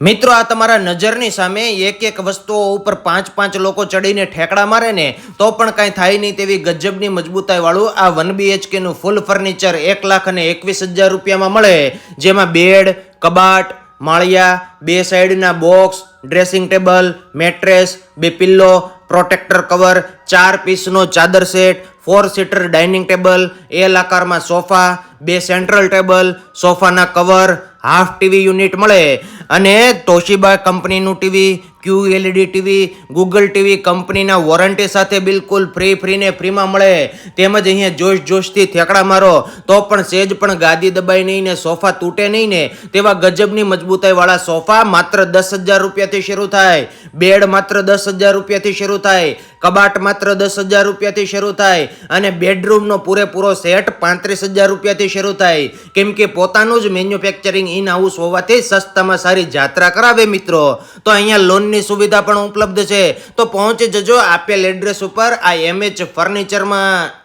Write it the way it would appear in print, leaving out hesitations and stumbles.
મિત્રો આ તમારા નજરની સામે એક વસ્તુઓ ઉપર પાંચ લોકો ચડીને ઠેકડા મારે ને તો પણ કાંઈ થાય નહીં તેવી ગજબની મજબૂતાઈ વાળું આ 1 BHK નું ફૂલ ફર્નિચર 1,21,000 રૂપિયામાં મળે, જેમાં બેડ, કબાટ, માળિયા, બે સાઈડના બોક્સ, ડ્રેસિંગ ટેબલ, મેટ્રેસ, બે પિલ્લો, પ્રોટેક્ટર કવર, 4 પીસનો ચાદર set, 4 seater dining table, L આકારમાં સોફા, બે સેન્ટ્રલ ટેબલ, સોફાના કવર, હાફ ટીવી યુનિટ મળે અને તોશિબા કંપનીનું TV, QLED TV, Google TV કંપનીના વોરંટી સાથે બિલકુલ ફ્રીમાં મળે. તેમજ અહીંયા જોશથી થેકડા મારો તો પણ સેજ પણ ગાદી દબાઈ નહીં ને સોફા તૂટે નહીં ને તેવા ગજબની મજબૂતાઈ વાળા સોફા માત્ર 10,000 રૂપિયાથી શરૂ થાય, બેડ માત્ર 10,000 રૂપિયાથી શરૂ થાય, કબાટ માત્ર 10,000 રૂપિયાથી શરૂ થાય અને બેડરૂમનો પૂરેપૂરો સેટ 35,000 રૂપિયાથી શરૂ થાય. કેમ કે પોતાનું જ મેન્યુફેક્ચરિંગ ઇન હાઉસ હોવાથી સસ્તામાં સારી જાત્રા કરાવે મિત્રો. તો અહીંયા લોનની સુવિધા પણ ઉપલબ્ધ છે. તો પહોંચી જજો આપેલ એડ્રેસ ઉપર આ MH ફર્નિચરમાં.